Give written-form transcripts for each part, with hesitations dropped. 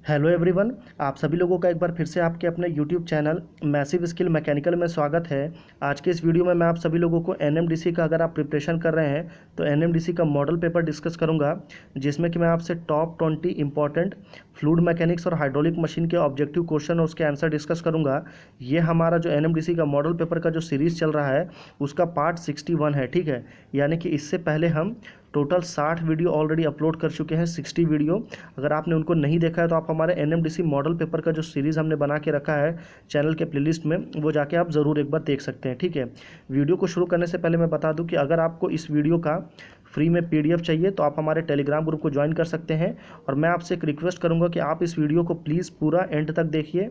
Hello everyone, आप सभी लोगों का एक बार फिर से आपके अपने YouTube channel massive skill mechanical में स्वागत है। आज के इस वीडियो में मैं आप सभी लोगों को एनएमडीसी का, अगर आप प्रिपरेशन कर रहे हैं तो एनएमडीसी का मॉडल पेपर डिस्कस करूंगा, जिसमें कि मैं आपसे टॉप 20 इंपॉर्टेंट फ्लूइड मैकेनिक्स और हाइड्रोलिक मशीन के ऑब्जेक्टिव क्वेश्चन और उसके आंसर डिस्कस करूंगा। ये हमारा जो एनएमडीसी का मॉडल पेपर का जो सीरीज़ चल रहा है उसका पार्ट 61 है, ठीक है। यानी कि इससे पहले हम टोटल 60 वीडियो ऑलरेडी अपलोड कर चुके हैं, 60 वीडियो। अगर आपने उनको नहीं देखा है तो आप हमारे एनएमडीसी मॉडल पेपर का जो सीरीज़ हमने बना के रखा है चैनल के प्लेलिस्ट में, वो जाके आप ज़रूर एक बार देख सकते हैं, ठीक है। वीडियो को शुरू करने से पहले मैं बता दूं कि अगर आपको इस वीडियो का फ्री में पीडीएफ चाहिए तो आप हमारे टेलीग्राम ग्रुप को ज्वाइन कर सकते हैं। और मैं आपसे एक रिक्वेस्ट करूंगा कि आप इस वीडियो को प्लीज़ पूरा एंड तक देखिए।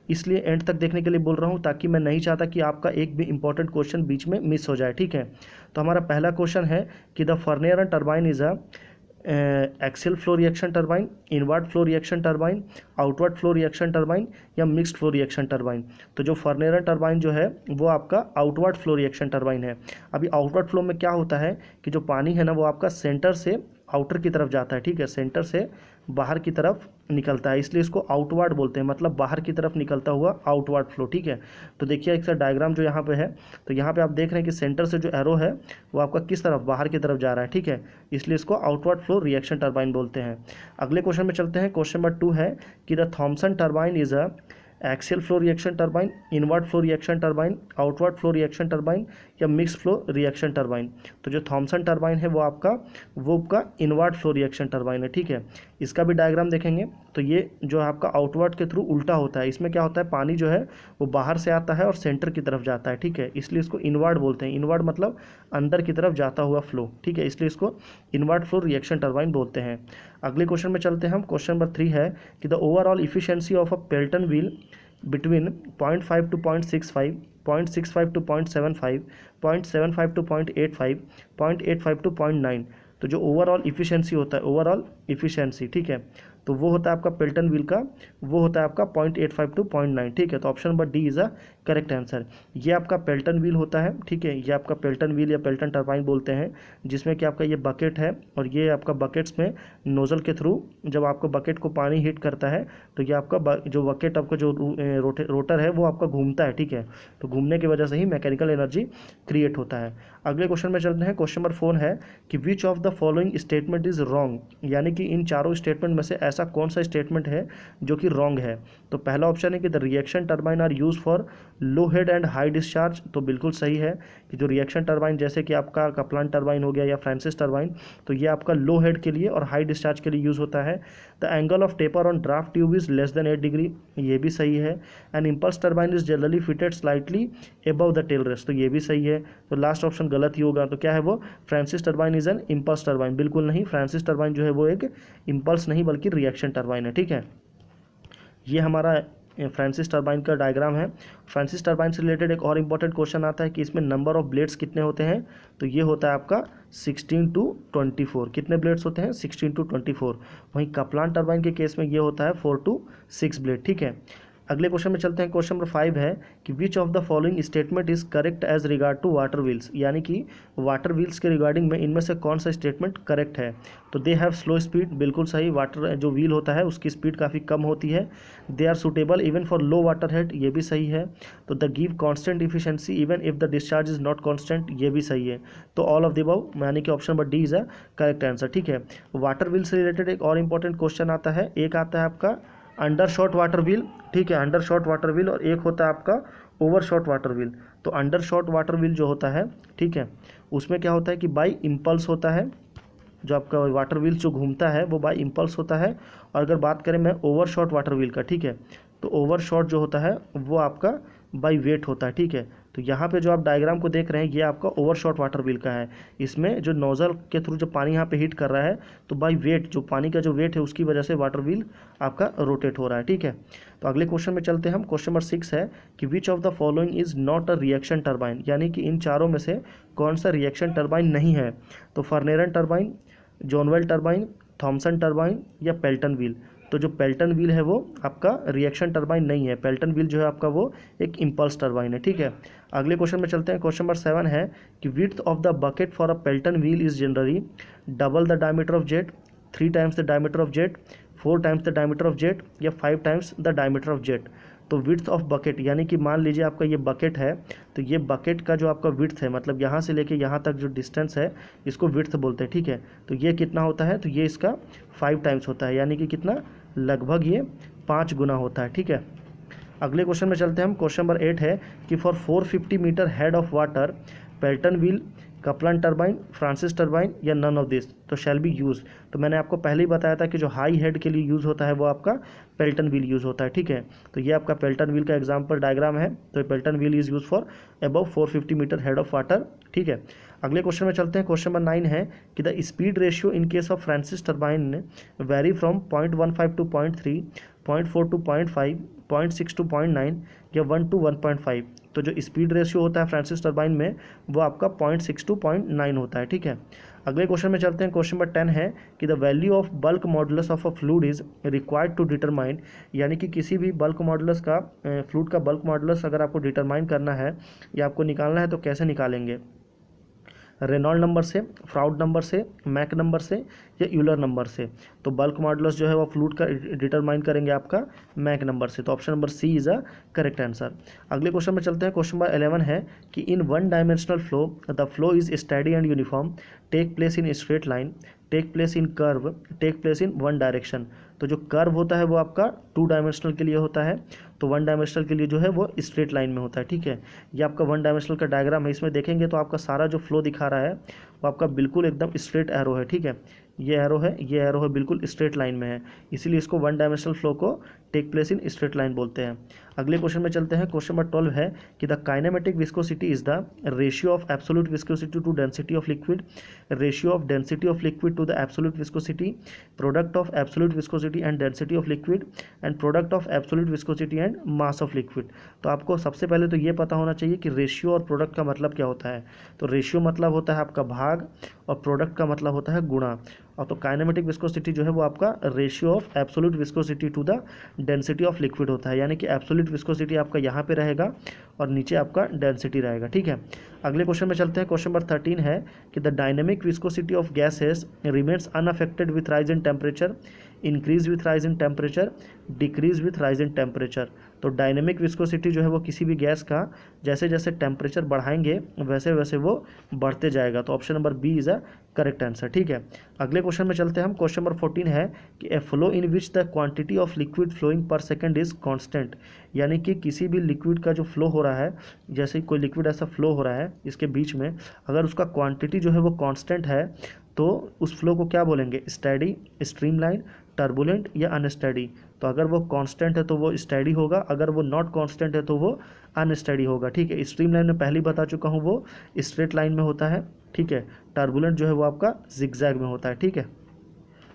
इसलिए एंड तक देखने के लिए बोल रहा हूँ ताकि मैं नहीं चाहता कि आपका एक भी इंपॉर्टेंट क्वेश्चन बीच में मिस हो जाए, ठीक है। तो हमारा पहला क्वेश्चन है कि the Fourneyron turbine is a axial flow reaction turbine, inward flow reaction turbine, outward flow reaction turbine या मिक्स्ड फ्लो रिएक्शन टर्बाइन। तो जो फर्नियर टर्बाइन जो है वो आपका आउटवर्ड फ्लो रिएक्शन टर्बाइन है। अभी आउटवर्ड फ्लो में क्या होता है कि जो पानी है ना वो आपका सेंटर से आउटर की तरफ जाता है, ठीक है, सेंटर से बाहर की तरफ निकलता है, इसलिए इसको आउटवर्ड बोलते हैं, मतलब बाहर की तरफ निकलता हुआ आउटवर्ड फ्लो, ठीक है। तो देखिए एक डायग्राम जो यहाँ पे है, तो यहाँ पे आप देख रहे हैं कि सेंटर से जो एरो है वो आपका किस तरफ, बाहर की तरफ जा रहा है, ठीक है, इसलिए इसको आउटवर्ड फ्लो रिएक्शन टर्बाइन बोलते हैं। अगले क्वेश्चन में चलते हैं। क्वेश्चन नंबर 2 है कि the Thomson turbine is a axial flow reaction turbine, inward flow reaction turbine, outward flow reaction turbine या मिक्स फ्लो रिएक्शन टर्बाइन। तो जो थॉमसन टर्बाइन है वो आपका इनवर्ट फ्लो रिएक्शन टर्बाइन है, ठीक है। इसका भी डायग्राम देखेंगे तो ये जो है आपका आउटवर्ड के थ्रू उल्टा होता है। इसमें क्या होता है, पानी जो है वो बाहर से आता है और सेंटर की तरफ जाता है, ठीक है, इसलिए इसको इनवर्ट बोलते हैं। इनवर्ट मतलब अंदर की तरफ जाता हुआ फ्लो, ठीक है, इसलिए इसको इनवर्ट फ्लो रिएक्शन टर्बाइन बोलते हैं। अगले क्वेश्चन में चलते हैं हम। क्वेश्चन नंबर 3 है कि the overall efficiency of a Pelton wheel between 0.5 to 0.65, 0.65 to 0.75, 0.75 to 0.85, 0.85 to 0.9। तो जो ओवरऑल इफिशियंसी होता है, ओवरऑल इफिशियंसी, ठीक है, तो वो होता है आपका पेल्टन व्हील का, वो होता है आपका 0.85 टू 0.9, ठीक है। तो option number D is a correct answer. ये आपका पेल्टन व्हील होता है, ठीक है, ये आपका पेल्टन व्हील या पेल्टन टर्बाइन बोलते हैं, जिसमें कि आपका ये बकेट है और ये आपका बकेट्स में नोजल के थ्रू जब आपको बकेट को पानी हिट करता है तो ये आपका जो बकेट आपका जो रोटर है वो आपका घूमता है, ठीक है, तो घूमने की वजह से ही मैकेनिकल एनर्जी क्रिएट होता है। अगले क्वेश्चन में चलते हैं। क्वेश्चन नंबर 4 है कि which of the following statement is wrong, यानी कि इन चारों स्टेटमेंट में से ऐसा कौन सा स्टेटमेंट है जो कि रॉन्ग है। तो पहला ऑप्शन है कि the reaction turbine are use for low head and high discharge. तो बिल्कुल सही है कि जो रिएक्शन टर्बाइन जैसे कि आपका कपलान टर्बाइन हो गया या फ्रांसिस टर्बाइन, तो ये आपका लो हेड के लिए और हाई डिस्चार्ज के लिए यूज़ होता है। The angle of taper on draft tube is less than 8 degree, ये भी सही है। And impulse turbine is generally fitted slightly above the tail race, तो ये भी सही है। तो लास्ट ऑप्शन गलत ही होगा। तो क्या है वो, Francis turbine is an impulse turbine, बिल्कुल नहीं, फ्रांसिस टर्बाइन जो है वो एक इम्पल्स नहीं बल्कि रिएक्शन टर्बाइन है, ठीक है। ये हमारा फ्रांसिस टर्बाइन का डायग्राम है। फ्रांसिस टर्बाइन से रिलेटेड एक और इंपॉर्टेंट क्वेश्चन आता है कि इसमें नंबर ऑफ ब्लेड्स कितने होते हैं। तो ये होता है आपका 16 टू 24। कितने ब्लेड्स होते हैं, 16 टू 24। वहीं कपलान टर्बाइन के केस में ये होता है 4 टू 6 ब्लेड, ठीक है। अगले क्वेश्चन में चलते हैं। क्वेश्चन नंबर 5 है कि which of the following statement is correct as regard to water wheels, यानी कि वाटर व्हील्स के रिगार्डिंग में इनमें से कौन सा स्टेटमेंट करेक्ट है। तो दे हैव स्लो स्पीड, बिल्कुल सही, वाटर जो व्हील होता है उसकी स्पीड काफ़ी कम होती है। They are suitable even for low water head, ये भी सही है। तो the give constant efficiency even if the discharge is not constant, ये भी सही है। तो ऑल ऑफ द अबव, यानी कि option number D is a correct answer, ठीक है। वाटर व्हील से रिलेटेड एक और इंपॉर्टेंट क्वेश्चन आता है। एक आता है आपका अंडर शॉट वाटर व्हील, ठीक है, अंडर शॉट वाटर व्हील, और एक होता है आपका ओवर शॉट वाटर व्हील। तो अंडर शॉट वाटर व्हील जो होता है, ठीक है, उसमें क्या होता है कि बाई इम्पल्स होता है, जो आपका वाटर व्हील जो घूमता है वो बाई इम्पल्स होता है। और अगर बात करें मैं ओवर शॉट वाटर व्हील का, ठीक है, तो ओवर शॉट जो होता है वो आपका बाई वेट होता है, ठीक है। तो यहाँ पे जो आप डायग्राम को देख रहे हैं ये आपका ओवर शॉट वाटर व्हील का है। इसमें जो नोजल के थ्रू जो पानी यहाँ पे हिट कर रहा है तो बाई वेट, जो पानी का जो वेट है उसकी वजह से वाटर व्हील आपका रोटेट हो रहा है, ठीक है। तो अगले क्वेश्चन में चलते हैं हम। क्वेश्चन नंबर 6 है कि which of the following is not a reaction turbine, यानी कि इन चारों में से कौन सा रिएक्शन टर्बाइन नहीं है। तो फर्नेरन टर्बाइन, जॉनवेल टर्बाइन, थॉमसन टर्बाइन या पेल्टन व्हील। तो जो पेल्टन व्हील है वो आपका रिएक्शन टर्बाइन नहीं है। पेल्टन व्हील जो है आपका वो एक इम्पल्स टर्बाइन है, ठीक है। अगले क्वेश्चन में चलते हैं। क्वेश्चन नंबर 7 है कि width of the bucket for a Pelton wheel is generally double the diameter of jet, 3 times the diameter of jet, 4 times the diameter of jet या 5 times the diameter of jet. तो width of bucket यानी कि मान लीजिए आपका ये bucket है, तो ये बकेट का जो आपका विड्थ है, मतलब यहाँ से लेके यहाँ तक जो डिस्टेंस है इसको विड्थ बोलते हैं, ठीक है। तो ये कितना होता है, तो ये इसका 5 टाइम्स होता है, यानी कि कितना, लगभग ये 5 गुना होता है, ठीक है। अगले क्वेश्चन में चलते हैं हम। क्वेश्चन नंबर 8 है कि for 450 metre head of water Pelton wheel, Kaplan turbine, Francis turbine या नन ऑफ दिस तो शैल बी यूज। तो मैंने आपको पहले ही बताया था कि जो हाई हेड के लिए यूज़ होता है वो आपका पेल्टन व्हील यूज़ होता है, ठीक है। तो ये आपका पेल्टन व्हील का एग्जाम्पल डायग्राम है। तो Pelton wheel is use for above 450 metre head of water, ठीक है। अगले क्वेश्चन में चलते हैं। क्वेश्चन नंबर 9 है कि the speed ratio in case of Francis turbine vary from 0.15 to 0.3, 0.4 to 0.5, 0.6 to 0.9 या 1 टू 1.5। तो जो स्पीड रेशियो होता है फ्रांसिस टरबाइन में वो आपका 0.6 टू 0.9 होता है, ठीक है। अगले क्वेश्चन में चलते हैं। क्वेश्चन नंबर 10 है कि the value of bulk modulus of a fluid is required to determine, यानी कि किसी भी बल्क मॉडुलस का, फ्लूइड का बल्क मॉडुलस अगर आपको डिटरमाइन करना है या आपको निकालना है तो कैसे निकालेंगे, रेनॉल्ड नंबर से, फ्राउड नंबर से, मैक नंबर से या यूलर नंबर से। तो बल्क मॉडुलस जो है वो फ्लूइड का डिटरमाइन करेंगे आपका मैक नंबर से। तो option number C is a correct answer. अगले क्वेश्चन में चलते हैं। क्वेश्चन नंबर 11 है कि in one dimensional flow the flow is steady and uniform, take place in straight line, take place in curve, take place in one direction. तो जो curve होता है वो आपका 2 डायमेंशनल के लिए होता है, तो 1 डायमेंशनल के लिए जो है वो स्ट्रेट लाइन में होता है, ठीक है। ये आपका 1 डायमेंशनल का डायग्राम है। इसमें देखेंगे तो आपका सारा जो फ्लो दिखा रहा है वो आपका बिल्कुल एकदम स्ट्रेट एरो है, ठीक है। ये एरो है, ये एरो है, बिल्कुल स्ट्रेट लाइन में है, इसीलिए इसको 1 डायमेंशनल फ्लो को take place in straight line बोलते हैं। अगले क्वेश्चन में चलते हैं। क्वेश्चन नंबर 12 है कि the kinematic viscosity is the ratio of absolute viscosity to density of liquid, ratio of density of liquid to the absolute viscosity, product of absolute viscosity and density of liquid and product of absolute viscosity and mass of liquid. तो आपको सबसे पहले तो ये पता होना चाहिए कि रेशियो और प्रोडक्ट का मतलब क्या होता है। तो रेशियो मतलब होता है आपका भाग और प्रोडक्ट का मतलब होता है गुणा। और तो काइनेमेटिक विस्कोसिटी जो है वो आपका ratio of absolute viscosity to the density of liquid होता है, यानी कि एब्सोल्यूट विस्कोसिटी आपका यहाँ पे रहेगा और नीचे आपका डेंसिटी रहेगा, ठीक है। अगले क्वेश्चन में चलते हैं। क्वेश्चन नंबर 13 है कि the dynamic viscosity of gases remains unaffected with rise in temperature, increase with rise in temperature, decrease with rise in temperature. तो डायनेमिक विस्कोसिटी जो है वो किसी भी गैस का जैसे जैसे टेम्परेचर बढ़ाएंगे वैसे वैसे वो बढ़ते जाएगा। तो option number B is a correct answer, ठीक है। अगले क्वेश्चन में चलते हैं हम। क्वेश्चन नंबर 14 है कि a flow in which the quantity of liquid flowing per second is constant, यानी कि किसी भी लिक्विड का जो फ्लो हो रहा है, जैसे कोई लिक्विड ऐसा फ्लो हो रहा है इसके बीच में, अगर उसका क्वांटिटी जो है वो कांस्टेंट है तो उस फ्लो को क्या बोलेंगे, स्टेडी, स्ट्रीमलाइन, टर्बुलेंट या अनस्टेडी। तो अगर वो कांस्टेंट है तो वो स्टेडी होगा, अगर वो नॉट कांस्टेंट है तो वो अनस्टेडी होगा, ठीक है। स्ट्रीमलाइन में पहले ही बता चुका हूँ वो स्ट्रेट लाइन में होता है, ठीक है। टर्बुलेंट जो है वो आपका जिगजैग में होता है, ठीक है।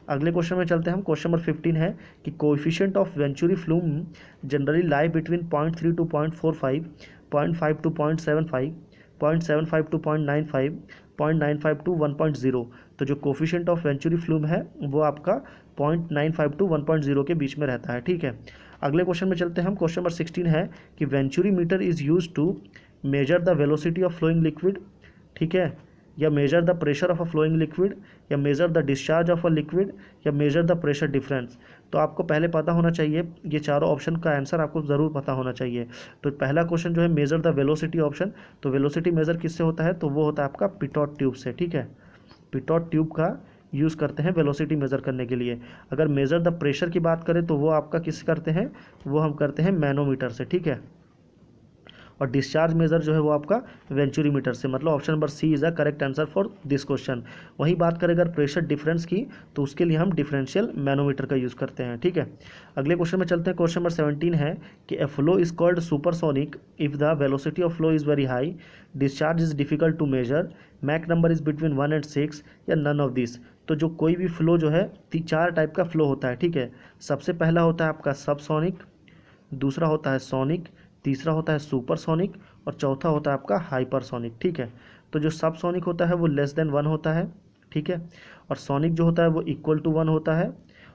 अगले क्वेश्चन में चलते हैं हम। क्वेश्चन नंबर 15 है कि coefficient of venturi flume generally lie between 0.3 to 0.45, 0.5 to 0.75, 0.75 to 0.95, 0.95 to 1.0। तो जो कोफिशिएंट ऑफ वेंचुरी फ्लूम है वो आपका 0.95 टू 1.0 के बीच में रहता है, ठीक है। अगले क्वेश्चन में चलते हैं हम। क्वेश्चन नंबर 16 है कि venturi meter is use to measure the velocity of flowing liquid, ठीक है, या measure the pressure of a flowing liquid, या measure the discharge of a liquid, या मेजर द प्रेशर डिफरेंस। तो आपको पहले पता होना चाहिए, ये चारों ऑप्शन का आंसर आपको ज़रूर पता होना चाहिए। तो पहला क्वेश्चन जो है मेजर द वेलोसिटी ऑप्शन, तो वेलोसिटी मेजर किससे होता है, तो वो होता है आपका पिटॉट ट्यूब से, ठीक है। पिटॉट ट्यूब का यूज़ करते हैं वेलोसिटी मेज़र करने के लिए। अगर मेजर द प्रेशर की बात करें तो वो आपका किस करते हैं, वो हम करते हैं मैनोमीटर से, ठीक है। और डिस्चार्ज मेजर जो है वो आपका वेंचुरी मीटर से, मतलब option number C is a correct answer for this question. वही बात करें अगर प्रेशर डिफरेंस की तो उसके लिए हम डिफरेंशियल मैनोमीटर का यूज़ करते हैं, ठीक है। अगले क्वेश्चन में चलते हैं। क्वेश्चन नंबर 17 है कि a flow is called supersonic if the velocity of flow is very high, discharge is difficult to measure, mach number is between 1 and 6 या नन ऑफ दिस। तो जो कोई भी फ्लो जो है 4 टाइप का फ्लो होता है, ठीक है। सबसे पहला होता है आपका सबसोनिक, दूसरा होता है सोनिक, तीसरा होता है सुपरसोनिक और चौथा होता है आपका हाइपरसोनिक, ठीक है। तो जो सबसोनिक होता है वो लेस देन 1 होता है, ठीक है। और सोनिक जो होता है वो इक्वल टू 1 होता है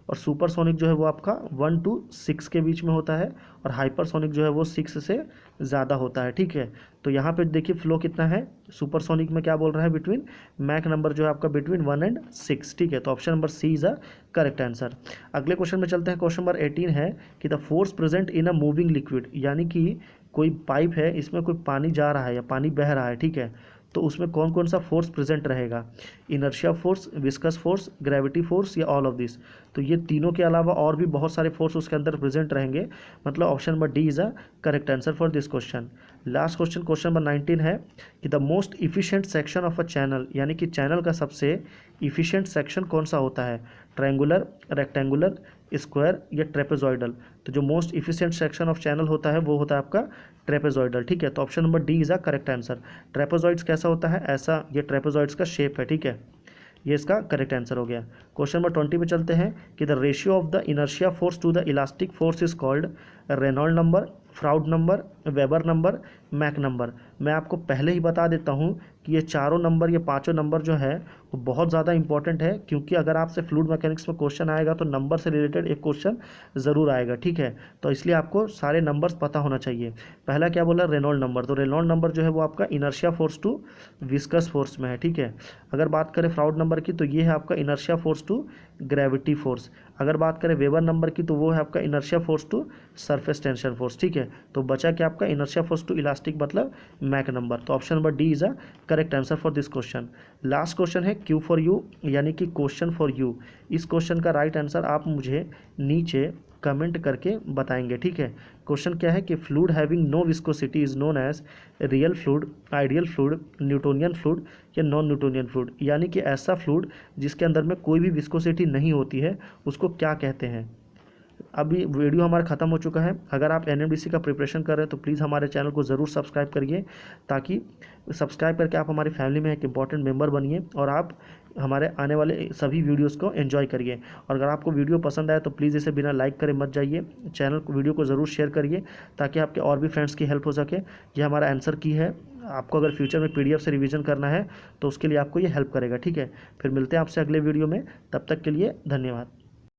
और सुपरसोनिक जो है वो आपका 1 to 6 के बीच में होता है, और हाइपरसोनिक जो है वो 6 से ज़्यादा होता है। ठीक है, तो यहाँ पे देखिए फ्लो कितना है, सुपरसोनिक में क्या बोल रहा है, बिटवीन मैक नंबर जो है आपका बिटवीन 1 and 6। ठीक है, तो option number C is a correct answer. अगले क्वेश्चन में चलते हैं। क्वेश्चन नंबर 18 है कि the force present in a moving liquid, यानी कि कोई पाइप है, इसमें कोई पानी जा रहा है या पानी बह रहा है। ठीक है, तो उसमें कौन कौन सा फोर्स प्रेजेंट रहेगा, inertia force, viscous force, gravity force या ऑल ऑफ दिस। तो ये तीनों के अलावा और भी बहुत सारे फोर्स उसके अंदर प्रेजेंट रहेंगे, मतलब option number D is a correct answer for this question. Last question, question number 19 है कि the most efficient section of a channel, यानी कि चैनल का सबसे इफिशिएंट सेक्शन कौन सा होता है, ट्रायंगुलर, रेक्टेंगुलर, स्क्वायर या ट्रेपेजॉइडल। तो जो most efficient section of channel होता है वो होता है आपका ट्रेपेजॉइडल। ठीक है, तो option number D is a correct answer. Trapezoids कैसा होता है, ऐसा ये ट्रेपेजॉइड्स का शेप है। ठीक है, ये इसका करेक्ट आंसर हो गया। क्वेश्चन नंबर 20 पे चलते हैं कि the ratio of the inertia force to the elastic force is called Reynold number, Froude number, Weber number, mach number. मैं आपको पहले ही बता देता हूँ कि ये चारों नंबर, ये पांचों नंबर जो है वो बहुत ज़्यादा इंपॉर्टेंट है, क्योंकि अगर आपसे फ्लूइड मैकेनिक्स में क्वेश्चन आएगा तो नंबर से रिलेटेड एक क्वेश्चन ज़रूर आएगा। ठीक है, तो इसलिए आपको सारे नंबर्स पता होना चाहिए। पहला क्या बोला, रेनॉल्ड नंबर, तो रेनॉल्ड नंबर जो है वो आपका inertia force to viscous force में है। ठीक है, अगर बात करें फ्राउड नंबर की तो ये है आपका inertia force to gravity force. अगर बात करें वेबर नंबर की तो वो है आपका inertia force to surface tension force. ठीक है, तो बचा क्या आपका इनर्शिया फोर्स टू इलास्टिक मतलब मैक नंबर। तो option number D is a correct answer for this question. Last question है क्यू फॉर यू, यानी कि क्वेश्चन फॉर यू। इस क्वेश्चन का राइट आंसर आप मुझे नीचे कमेंट करके बताएंगे। ठीक है, क्वेश्चन क्या है कि fluid having no viscosity is known as real fluid, ideal fluid, Newtonian fluid या नॉन न्यूटोनियन फ्लूइड। यानी कि ऐसा फ्लूइड जिसके अंदर में कोई भी विस्कोसिटी नहीं होती है उसको क्या कहते हैं। अभी वीडियो हमारा ख़त्म हो चुका है। अगर आप एनएमडीसी का प्रिपरेशन कर रहे हैं तो प्लीज़ हमारे चैनल को ज़रूर सब्सक्राइब करिए, ताकि सब्सक्राइब करके आप हमारी फैमिली में एक इंपॉर्टेंट मेंबर बनिए और आप हमारे आने वाले सभी वीडियोस को एंजॉय करिए। और अगर आपको वीडियो पसंद आए तो प्लीज़ इसे बिना लाइक करे मत जाइए, चैनल को वीडियो को ज़रूर शेयर करिए ताकि आपके और भी फ्रेंड्स की हेल्प हो सके। ये हमारा आंसर की है, आपको अगर फ्यूचर में पीडीएफ से रिवीजन करना है तो उसके लिए आपको ये हेल्प करेगा। ठीक है, फिर मिलते हैं आपसे अगले वीडियो में, तब तक के लिए धन्यवाद।